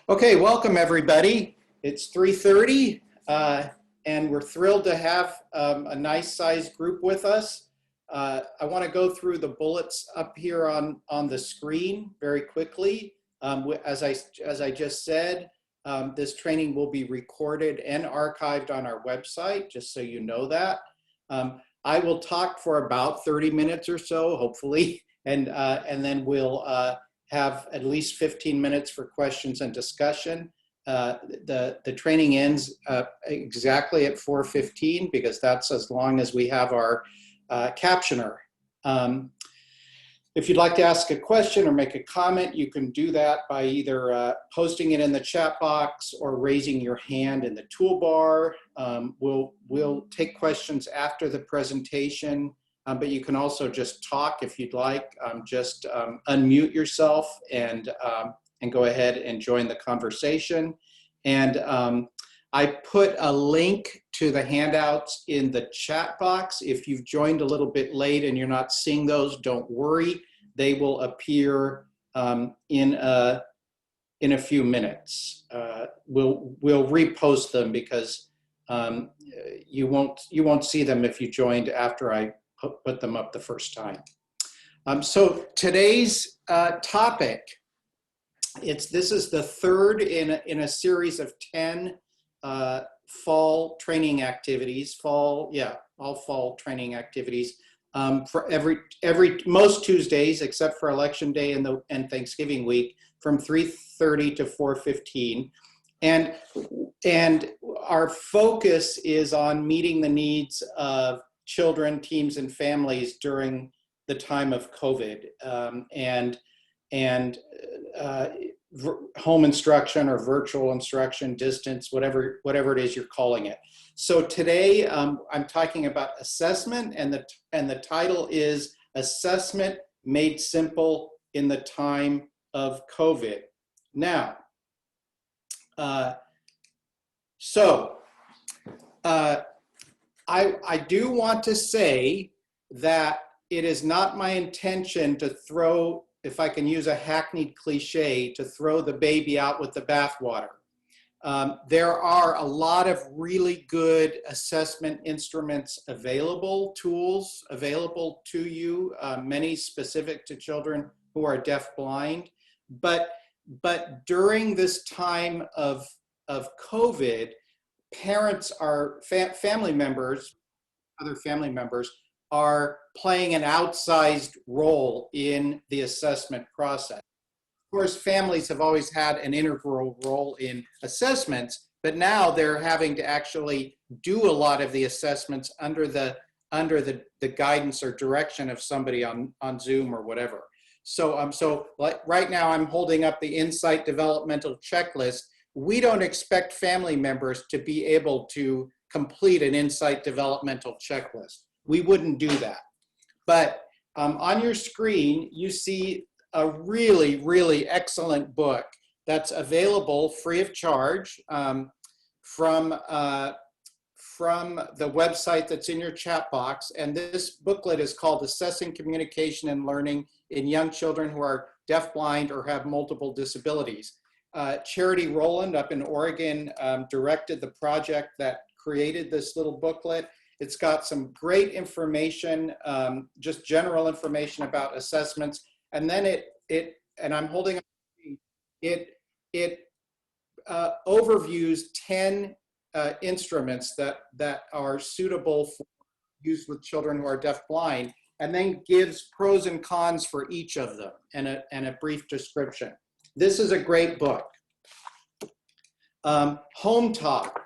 Okay, welcome everybody. It's 3:30 and we're thrilled to have a nice sized group with us. I want to go through the bullets up here on the screen very quickly. As I just said, this training will be recorded and archived on our website, just so you know that. I will talk for about 30 minutes or so, hopefully, and then we'll have at least 15 minutes for questions and discussion. The training ends exactly at 4:15 because that's as long as we have our captioner. If you'd like to ask a question or make a comment, you can do that by either posting it in the chat box or raising your hand in the toolbar. We'll take questions after the presentation. But you can also just talk if you'd like. Just unmute yourself and go ahead and join the conversation. And I put a link to the handouts in the chat box. If you've joined a little bit late and you're not seeing those, don't worry. They will appear in a few minutes. We'll repost them because you won't see them if you joined after I put them up the first time. So today's topic, this is the third in a series of 10 fall training activities, all fall training activities for most Tuesdays except for Election Day and Thanksgiving week from 3:30 to 4:15. And our focus is on meeting the needs of children, teams, and families during the time of COVID, and home instruction or virtual instruction, distance, whatever it is you're calling it. So today I'm talking about assessment, and the title is Assessment Made Simple in the Time of COVID. Now, I do want to say that it is not my intention to throw, if I can use a hackneyed cliche, to throw the baby out with the bathwater. There are a lot of really good assessment instruments available, tools available to you, many specific to children who are deafblind. But during this time of COVID, parents are, family members, other family members are playing an outsized role in the assessment process. Of course, families have always had an integral role in assessments, but now they're having to actually do a lot of the assessments under the guidance or direction of somebody on Zoom or whatever. So like right now I'm holding up the Insight Developmental Checklist. We don't expect family members to be able to complete an Insight Developmental Checklist. We wouldn't do that. But on your screen, you see a really, really excellent book that's available free of charge from the website that's in your chat box. And this booklet is called Assessing Communication and Learning in Young Children Who Are Deafblind or Have Multiple Disabilities. Charity Rowland up in Oregon directed the project that created this little booklet. It's got some great information, just general information about assessments. And then and I'm holding up, it overviews 10 instruments that are suitable for use with children who are deafblind, and then gives pros and cons for each of them and a brief description. This is a great book. Home Talk,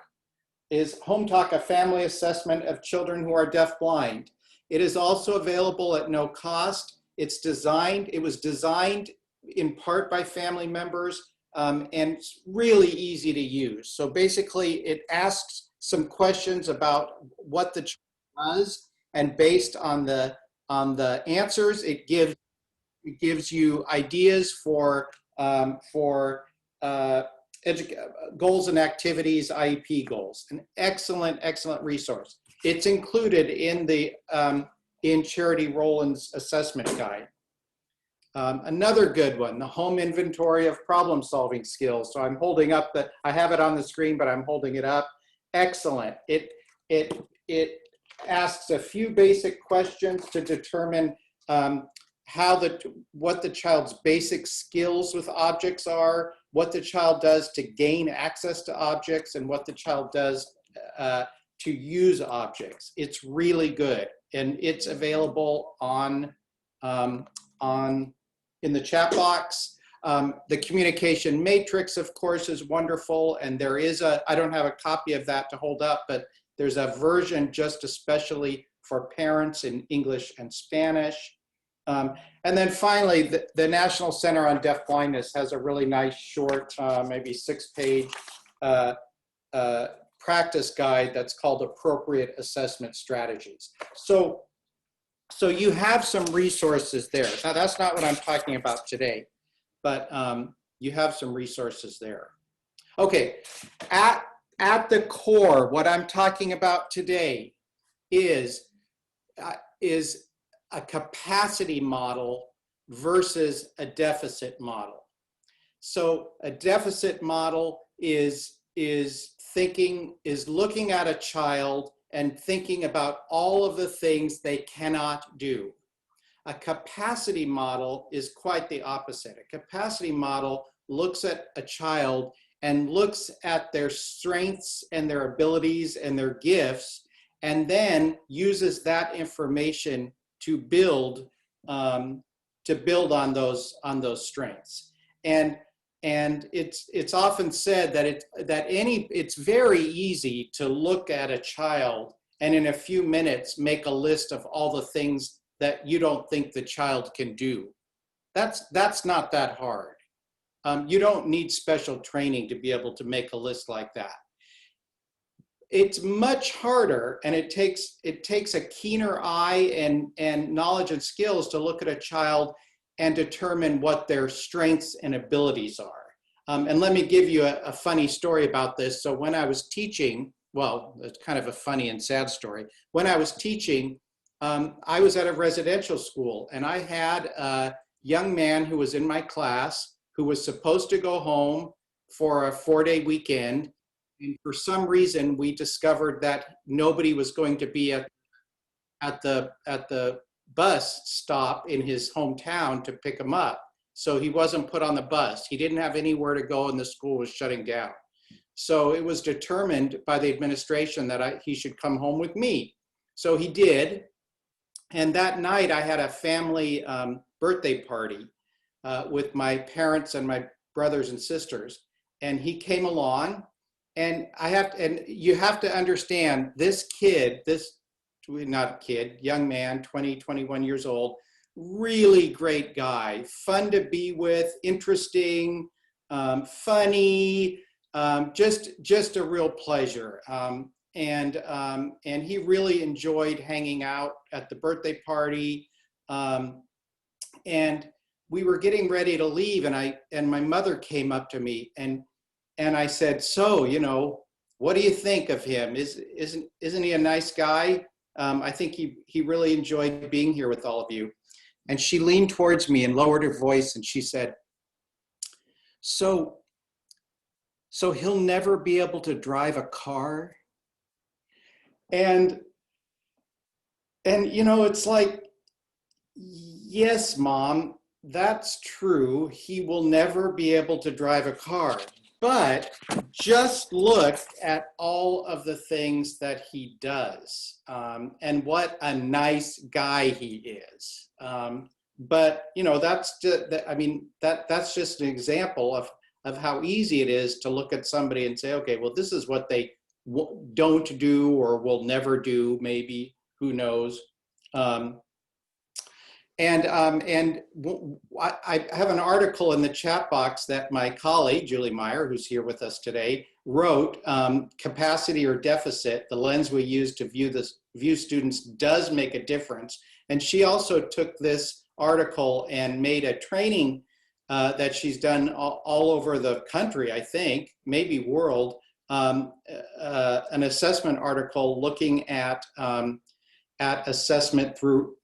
a family assessment of children who are deafblind. It is also available at no cost. It was designed in part by family members, and it's really easy to use. So basically it asks some questions about what the child does, and based on the answers, it gives you ideas for goals and activities, IEP goals. An excellent, excellent resource. It's included in the in Charity Rowland's assessment guide. Another good one, the home inventory of problem solving skills. So I'm holding up I have it on the screen, but I'm holding it up. Excellent. It asks a few basic questions to determine what the child's basic skills with objects are, what the child does to gain access to objects, and what the child does to use objects. It's really good, and it's available in the chat box. The communication matrix, of course, is wonderful, and there is I don't have a copy of that to hold up, but there's a version just especially for parents in English and Spanish. And then finally, the National Center on Deaf Blindness has a really nice short, maybe 6-page practice guide that's called Appropriate Assessment Strategies. So you have some resources there. Now, that's not what I'm talking about today, but you have some resources there. Okay, at the core, what I'm talking about today is a capacity model versus a deficit model. So a deficit model is looking at a child and thinking about all of the things they cannot do. A capacity model is quite the opposite. A capacity model looks at a child and looks at their strengths and their abilities and their gifts, and then uses that information to build on those strengths. And it's often said that it's very easy to look at a child and in a few minutes make a list of all the things that you don't think the child can do. That's not that hard. You don't need special training to be able to make a list like that. It's much harder, and it takes a keener eye and knowledge and skills to look at a child and determine what their strengths and abilities are. And let me give you a funny story about this. So when I was teaching, well, it's kind of a funny and sad story. When I was teaching, I was at a residential school, and I had a young man who was in my class who was supposed to go home for a 4-day weekend. And for some reason, we discovered that nobody was going to be at the bus stop in his hometown to pick him up. So he wasn't put on the bus. He didn't have anywhere to go, and the school was shutting down. So it was determined by the administration that he should come home with me. So he did. And that night I had a family birthday party with my parents and my brothers and sisters. And he came along, and you have to understand, this kid, young man, 20, 21 years old, really great guy, fun to be with, interesting, funny, just a real pleasure. And he really enjoyed hanging out at the birthday party. And we were getting ready to leave, and my mother came up to me, and I said, "So, what do you think of him? Isn't he a nice guy? I think he really enjoyed being here with all of you." And she leaned towards me and lowered her voice, and she said, so he'll never be able to drive a car? And it's like, yes, Mom, that's true. He will never be able to drive a car. But just look at all of the things that he does, and what a nice guy he is. But that's just an example of how easy it is to look at somebody and say, okay, well, this is what they don't do or will never do, maybe, who knows. I have an article in the chat box that my colleague, Julie Meyer, who's here with us today, wrote, Capacity or Deficit, the lens we use to view students does make a difference. And she also took this article and made a training that she's done all over the country, I think, maybe world, an assessment article looking at assessment through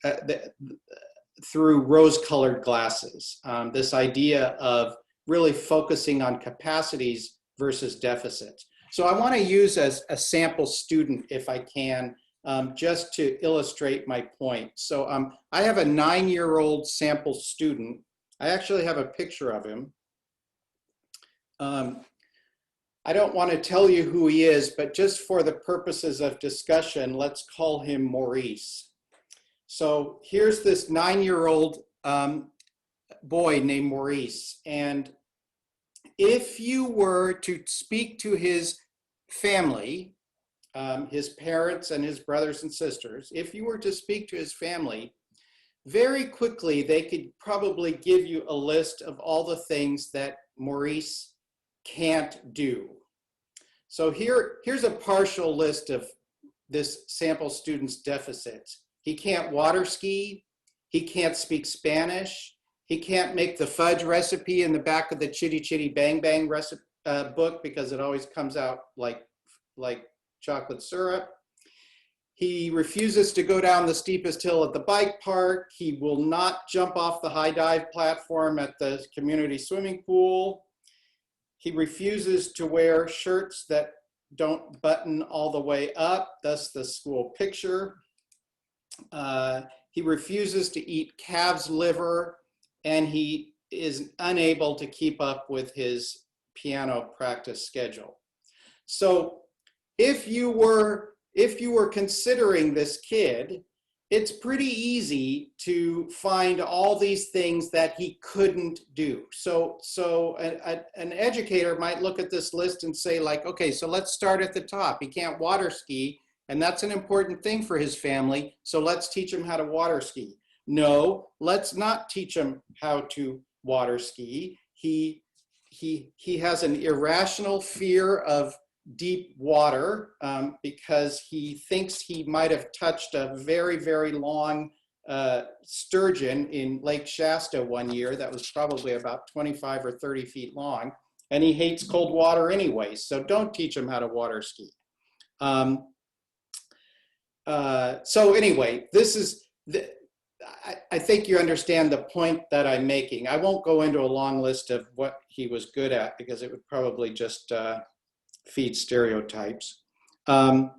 through rose-colored glasses. This idea of really focusing on capacities versus deficits. So I want to use as a sample student, if I can, just to illustrate my point. So I have a 9-year-old sample student. I actually have a picture of him. I don't want to tell you who he is, but just for the purposes of discussion, let's call him Maurice. So here's this 9-year-old boy named Maurice. And if you were to speak to his family, his parents and his brothers and sisters, if you were to speak to his family, very quickly they could probably give you a list of all the things that Maurice can't do. So here's a partial list of this sample student's deficits. He can't water ski, he can't speak Spanish, he can't make the fudge recipe in the back of the Chitty Chitty Bang Bang recipe, book, because it always comes out like chocolate syrup. He refuses to go down the steepest hill at the bike park. He will not jump off the high dive platform at the community swimming pool. He refuses to wear shirts that don't button all the way up, thus the school picture. He refuses to eat calf's liver, and he is unable to keep up with his piano practice schedule. So if you were considering this kid, it's pretty easy to find all these things that he couldn't do. So an educator might look at this list and say, like, okay, so let's start at the top. He can't water ski, and that's an important thing for his family, so let's teach him how to water ski. No, let's not teach him how to water ski. He has an irrational fear of deep water because he thinks he might have touched a very, very long sturgeon in Lake Shasta one year that was probably about 25 or 30 feet long, and he hates cold water anyway, so don't teach him how to water ski. So anyway, this is, I think you understand the point that I'm making. I won't go into a long list of what he was good at because it would probably just feed stereotypes. I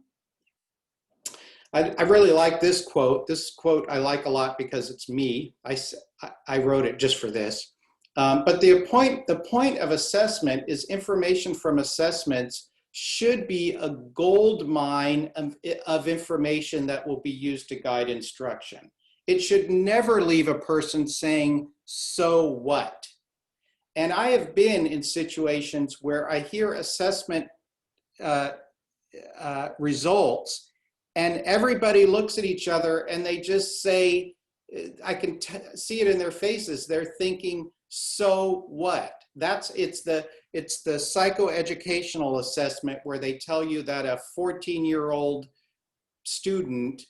really like this quote. This quote I like a lot because it's me. I wrote it just for this. But the point of assessment is information from assessments should be a gold mine of information that will be used to guide instruction. It should never leave a person saying, so what? And I have been in situations where I hear assessment results and everybody looks at each other and they just say, I can see it in their faces, they're thinking, so what? It's the psychoeducational assessment where they tell you that a 14-year-old student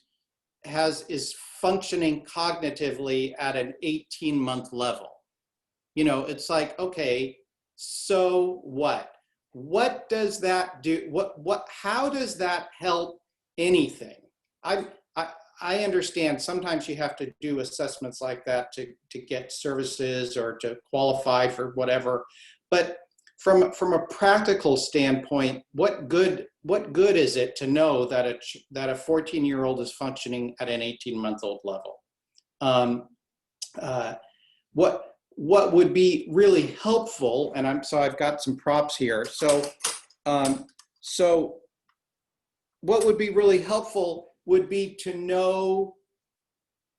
is functioning cognitively at an 18-month level. You know, it's like, okay, so what? What does that do? How does that help anything? I understand sometimes you have to do assessments like that to get services or to qualify for whatever, but from a practical standpoint, what good is it to know that a 14-year-old is functioning at an 18-month-old level? What would be really helpful, and I've got some props here. So what would be really helpful would be to know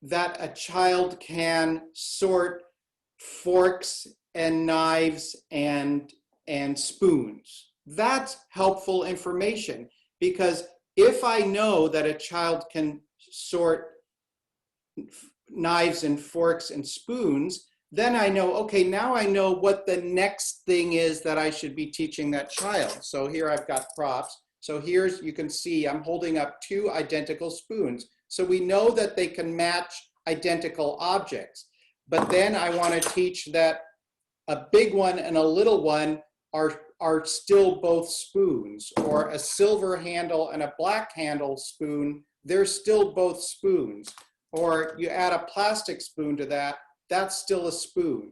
that a child can sort forks and knives and spoons. That's helpful information, because if I know that a child can sort knives and forks and spoons, then I know, okay, now I know what the next thing is that I should be teaching that child. So here I've got props. So here's, you can see I'm holding up 2 identical spoons. So we know that they can match identical objects. But then I want to teach that a big one and a little one are still both spoons, or a silver handle and a black handle spoon, they're still both spoons. or you add a plastic spoon to that, that's still a spoon.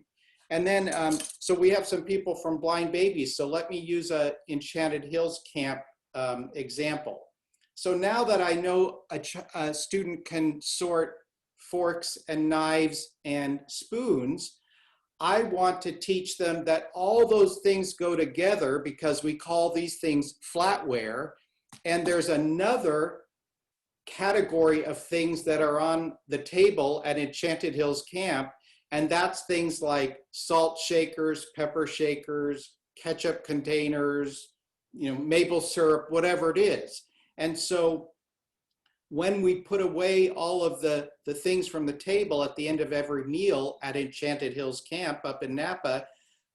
And then, so we have some people from Blind Babies. So let me use a Enchanted Hills Camp example. So now that I know a student can sort forks and knives and spoons, I want to teach them that all those things go together because we call these things flatware. And there's another category of things that are on the table at Enchanted Hills Camp, and that's things like salt shakers, pepper shakers, ketchup containers, maple syrup, whatever it is. And so when we put away all of the things from the table at the end of every meal at Enchanted Hills Camp up in Napa,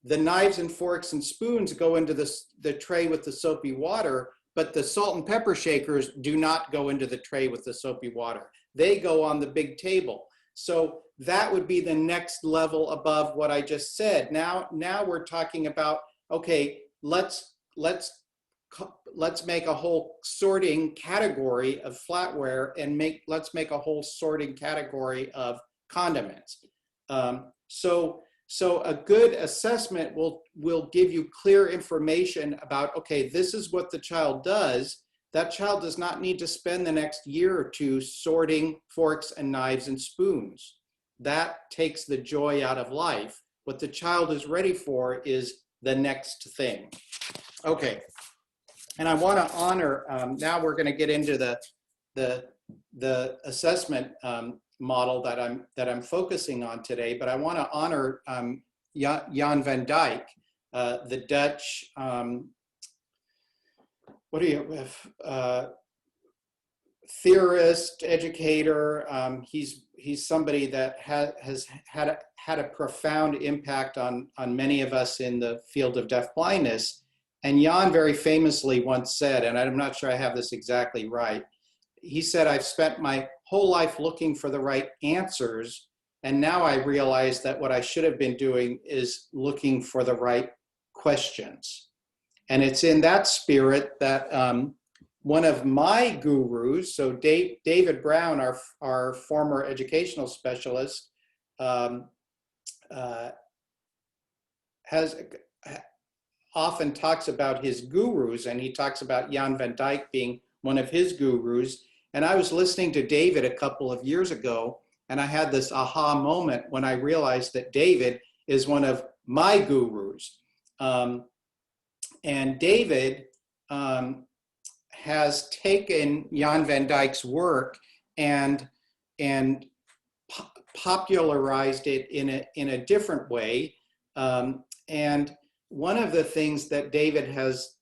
the knives and forks and spoons go into the tray with the soapy water, but the salt and pepper shakers do not go into the tray with the soapy water. They go on the big table. So that would be the next level above what I just said. Now we're talking about, okay, let's make a whole sorting category of flatware and let's make a whole sorting category of condiments. So a good assessment will give you clear information about, okay, this is what the child does. That child does not need to spend the next year or two sorting forks and knives and spoons. That takes the joy out of life. What the child is ready for is the next thing. Okay, and I want to honor, now we're going to get into the assessment model that I'm focusing on today, but I want to honor Jan van Dijk, the Dutch, theorist, educator. He's somebody that has had a profound impact on many of us in the field of deafblindness. And Jan very famously once said, and I'm not sure I have this exactly right, he said, I've spent my whole life looking for the right answers, and now I realize that what I should have been doing is looking for the right questions. And it's in that spirit that one of my gurus, so David Brown, our former educational specialist, often talks about his gurus, and he talks about Jan van Dijk being one of his gurus. And I was listening to David a couple of years ago, and I had this aha moment when I realized that David is one of my gurus. And David has taken Jan van Dijk's work and popularized it in a different way. And one of the things that David has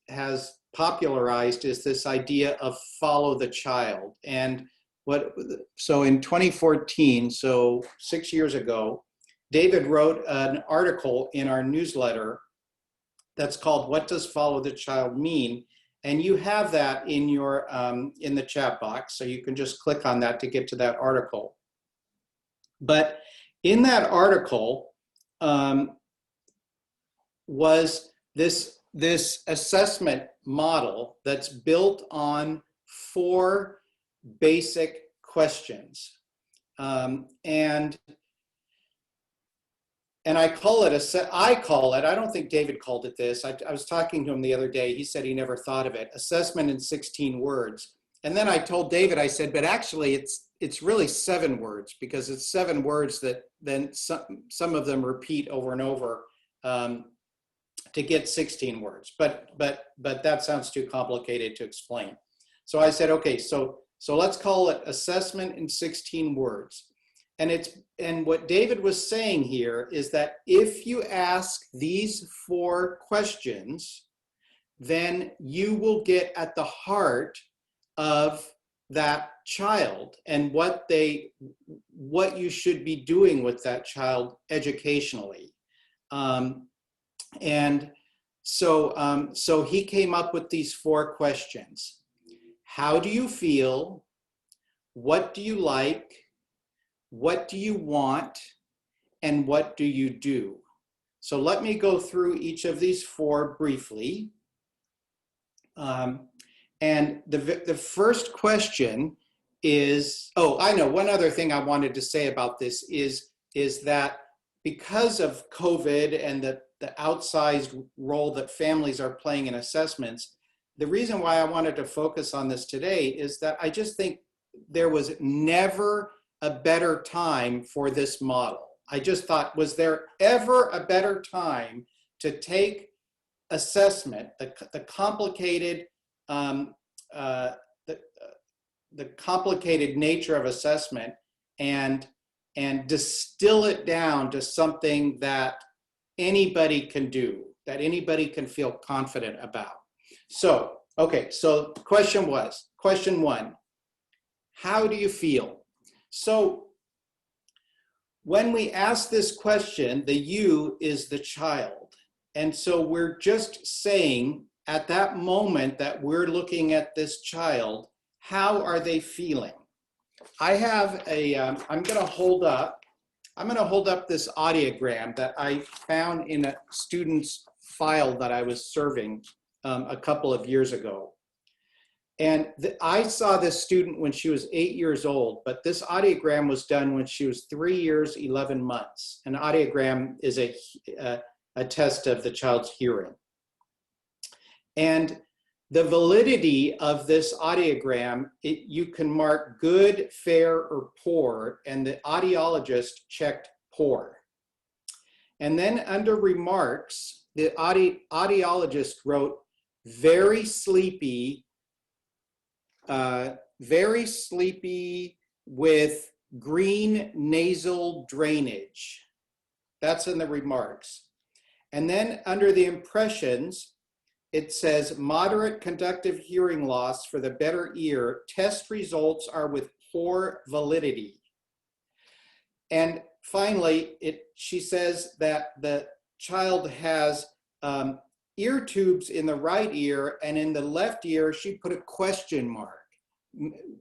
popularized is this idea of follow the child. And so in 2014, so 6 years ago, David wrote an article in our newsletter that's called "What Does Follow the Child Mean?" And you have that in your in the chat box, so you can just click on that to get to that article. But in that article was this assessment model that's built on 4 basic questions. And I call it I don't think David called it this. I was talking to him the other day. He said he never thought of it. Assessment in 16 words. And then I told David, I said, but actually it's really 7 words, because it's 7 words that then some of them repeat over and over to get 16 words. But that sounds too complicated to explain. So I said, okay, so let's call it assessment in 16 words. And what David was saying here is that if you ask these 4 questions, then you will get at the heart of that child and what you should be doing with that child educationally. And so he came up with these 4 questions. How do you feel? What do you like? What do you want? And what do you do? So let me go through each of these 4 briefly. And the first question is, oh, I know, one other thing I wanted to say about this is that because of COVID and the outsized role that families are playing in assessments, the reason why I wanted to focus on this today is that I just think there was never a better time for this model. I just thought, was there ever a better time to take assessment, the complicated, the complicated nature of assessment, and distill it down to something that anybody can do, that anybody can feel confident about. So, okay, so question one, how do you feel? So when we ask this question, the you is the child. And so we're just saying at that moment that we're looking at this child, how are they feeling? I have a, I'm gonna hold up this audiogram that I found in a student's file that I was serving a couple of years ago. And I saw this student when she was 8 years old, but this audiogram was done when she was 3 years, 11 months. An audiogram is a test of the child's hearing. And the validity of this audiogram, you can mark good, fair, or poor, and the audiologist checked poor. And then under remarks, the audiologist wrote, very sleepy with green nasal drainage. That's in the remarks. And then under the impressions, it says moderate conductive hearing loss for the better ear. Test results are with poor validity. And finally, she says that the child has ear tubes in the right ear, and in the left ear, she put a question mark,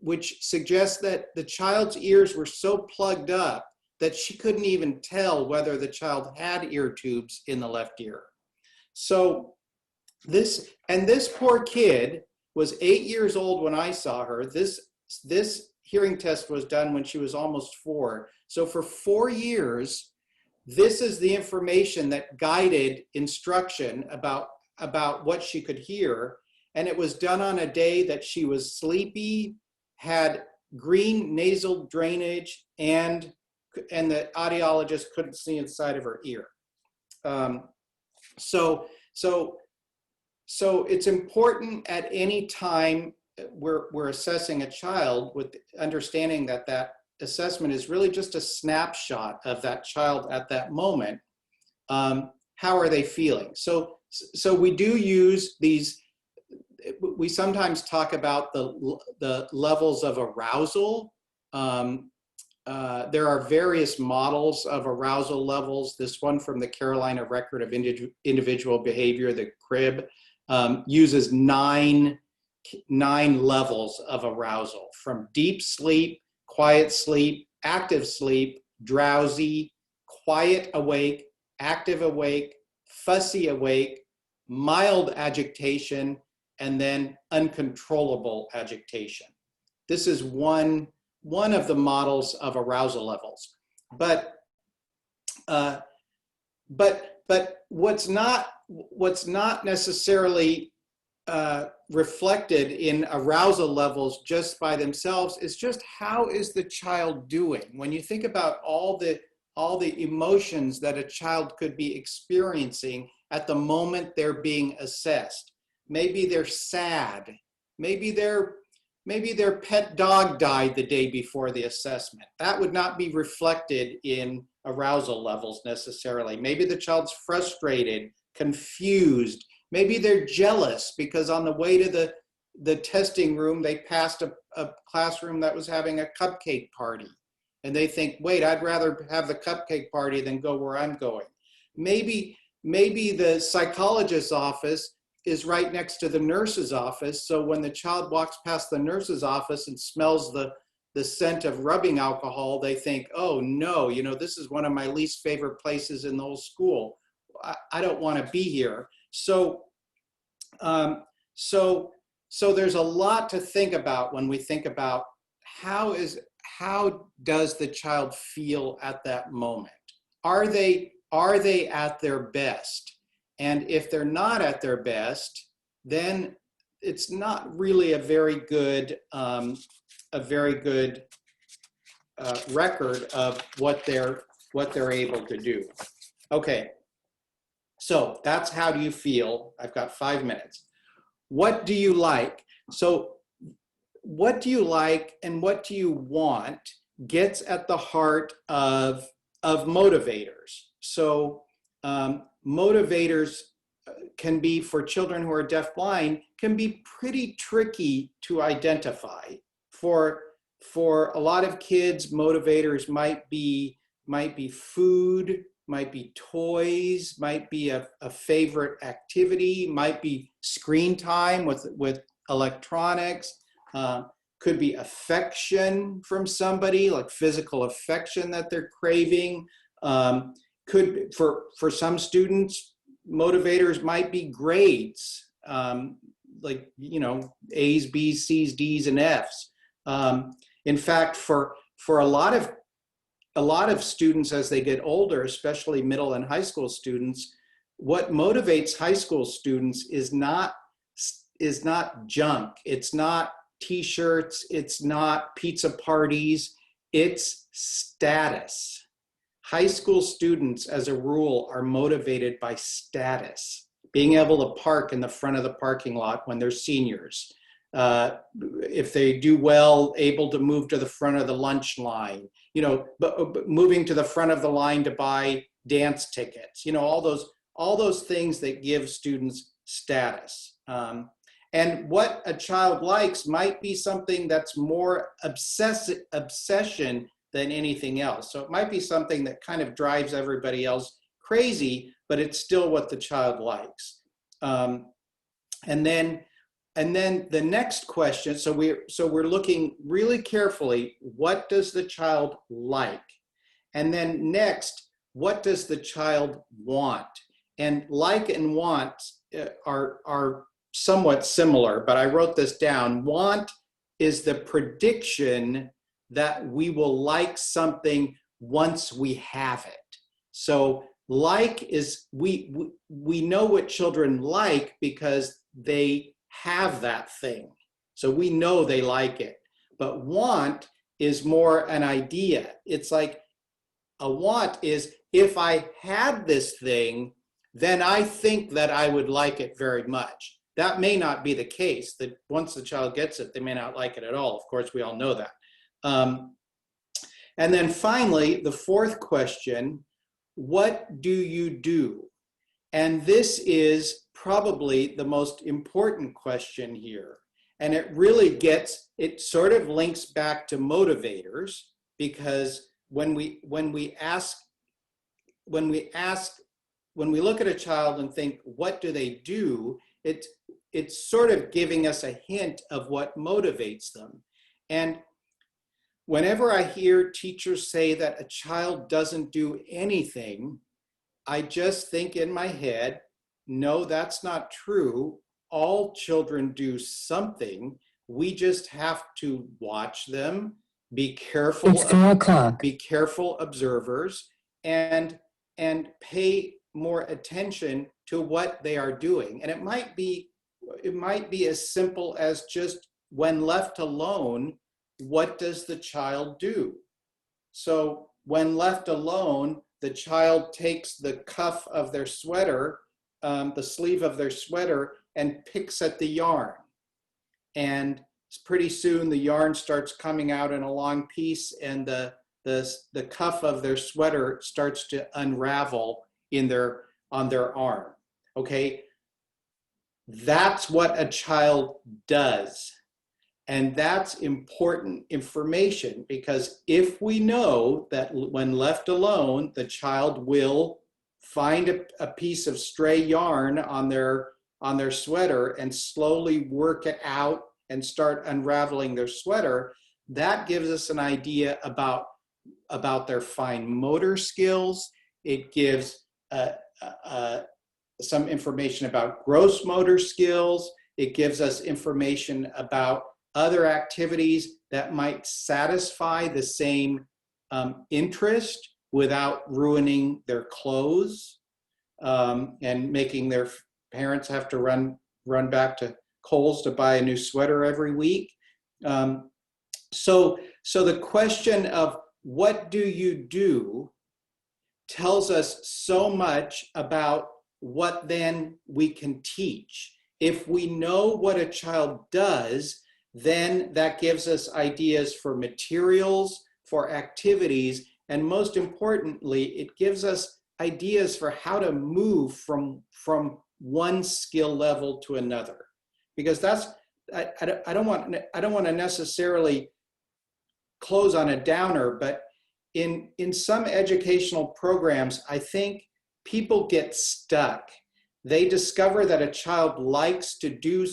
which suggests that the child's ears were so plugged up that she couldn't even tell whether the child had ear tubes in the left ear. So this poor kid was 8 years old when I saw her. This hearing test was done when she was almost 4. So for 4 years, this is the information that guided instruction about what she could hear. And it was done on a day that she was sleepy, had green nasal drainage, and the audiologist couldn't see inside of her ear. So it's important at any time we're assessing a child with understanding that that assessment is really just a snapshot of that child at that moment. How are they feeling? So we do use these. We sometimes talk about the levels of arousal. There are various models of arousal levels. This one from the Carolina Record of Individual Behavior, the CRIB, uses nine levels of arousal, from deep sleep, quiet sleep, active sleep, drowsy, quiet awake, active awake, fussy awake, mild agitation, and then uncontrollable agitation. This is one of the models of arousal levels. But what's not necessarily reflected in arousal levels just by themselves is just how is the child doing. When you think about all the emotions that a child could be experiencing at the moment they're being assessed. Maybe they're sad. Maybe their pet dog died the day before the assessment. That would not be reflected in arousal levels necessarily. Maybe the child's frustrated, confused. Maybe they're jealous because on the way to the testing room, they passed a classroom that was having a cupcake party. And they think, wait, I'd rather have the cupcake party than go where I'm going. Maybe the psychologist's office is right next to the nurse's office. So when the child walks past the nurse's office and smells the scent of rubbing alcohol, they think, oh no, this is one of my least favorite places in the whole school. I don't want to be here. So there's a lot to think about when we think about how does the child feel at that moment? Are they at their best? And if they're not at their best, then it's not really a very good record of what they're able to do. Okay, so that's how do you feel? I've got 5 minutes. What do you like? So what do you like and what do you want gets at the heart of motivators. So motivators can be, for children who are deafblind, can be pretty tricky to identify. For a lot of kids, motivators might be food, might be toys, might be a favorite activity, might be screen time with electronics, could be affection from somebody, like physical affection that they're craving. Could, for some students, motivators might be grades, like, you know, A's, B's, C's, D's, and F's. In fact, for a lot of students as they get older, especially middle and high school students, what motivates high school students is not junk. It's not t-shirts, it's not pizza parties, it's status. High school students, as a rule, are motivated by status. Being able to park in the front of the parking lot when they're seniors. If they do well, able to move to the front of the lunch line, you know, but moving to the front of the line to buy dance tickets, you know, all those things that give students status. And what a child likes might be something that's more obsession than anything else. So it might be something that kind of drives everybody else crazy, but it's still what the child likes. And then the next question, so we're looking really carefully, what does the child like? And then next, what does the child want? And like and want are somewhat similar, but I wrote this down. Want is the prediction that we will like something once we have it. So like is, we know what children like because they have that thing. So we know they like it. But want is more an idea. It's like a want is, if I had this thing, then I think that I would like it very much. That may not be the case, that once the child gets it, they may not like it at all. Of course, we all know that. And then finally, the fourth question, what do you do? And this is probably the most important question here. And it really it sort of links back to motivators, because when we look at a child and think, what do they do? It's sort of giving us a hint of what motivates them. And whenever I hear teachers say that a child doesn't do anything, I just think in my head, no, that's not true. All children do something. We just have to watch them, be careful. It's 4 o'clock. Be careful observers, and pay more attention to what they are doing. And it might be as simple as just, when left alone, what does the child do? So when left alone, the child takes the cuff of their sweater, the sleeve of their sweater, and picks at the yarn. And pretty soon the yarn starts coming out in a long piece, and the cuff of their sweater starts to unravel on their arm. Okay, that's what a child does. And that's important information, because if we know that when left alone, the child will find a piece of stray yarn on their sweater and slowly work it out and start unraveling their sweater, that gives us an idea about their fine motor skills. It gives some information about gross motor skills. It gives us information about other activities that might satisfy the same interest without ruining their clothes and making their parents have to run back to Kohl's to buy a new sweater every week. So the question of what do you do tells us so much about what then we can teach. If we know what a child does, then that gives us ideas for materials, for activities, and most importantly, it gives us ideas for how to move from one skill level to another. Because that's, I don't want to necessarily close on a downer, but in some educational programs, I think people get stuck. They discover that a child likes to do,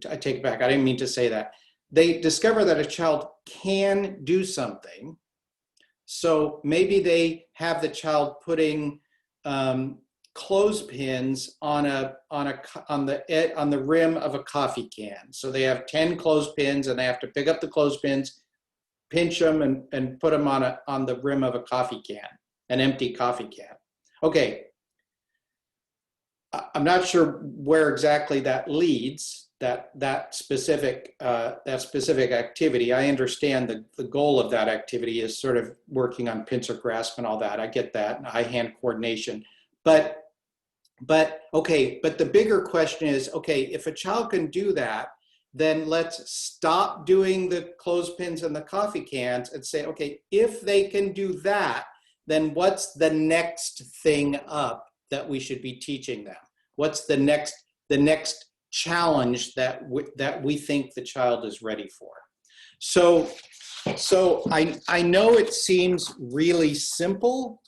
I take it back, I didn't mean to say that. They discover that a child can do something. So maybe they have the child putting clothespins on the rim of a coffee can. So they have 10 clothespins and they have to pick up the clothespins, pinch them and put them on the rim of a coffee can, an empty coffee can. Okay, I'm not sure where exactly that leads, that specific activity. I understand the goal of that activity is sort of working on pincer grasp and all that. I get that, and eye-hand coordination. But the bigger question is, okay, if a child can do that, then let's stop doing the clothespins and the coffee cans and say, okay, if they can do that, then what's the next thing up that we should be teaching them? What's the next challenge that we think the child is ready for? So I know it seems really simple,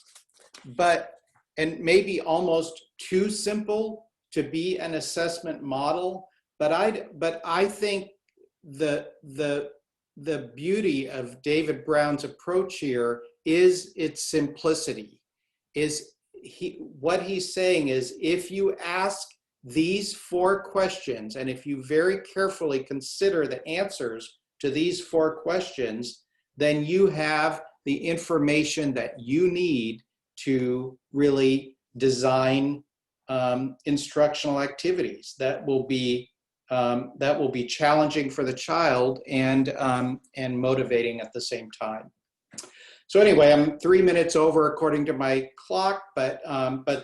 and maybe almost too simple to be an assessment model, but I think the beauty of David Brown's approach here is its simplicity. What he's saying is, if you ask these 4 questions, and if you very carefully consider the answers to these 4 questions, then you have the information that you need to really design instructional activities that will be challenging for the child and motivating at the same time. So anyway, I'm 3 minutes over according to my clock, but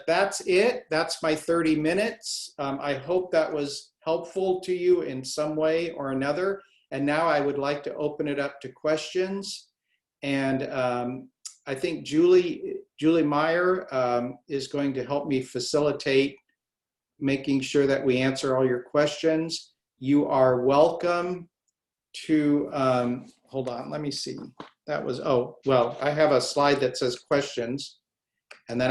that's it. That's my 30 minutes. I hope that was helpful to you in some way or another. And now I would like to open it up to questions. And I think Julie Meyer is going to help me facilitate making sure that we answer all your questions. You are welcome to, hold on, let me see. That was, oh, well, I have a slide that says questions, and then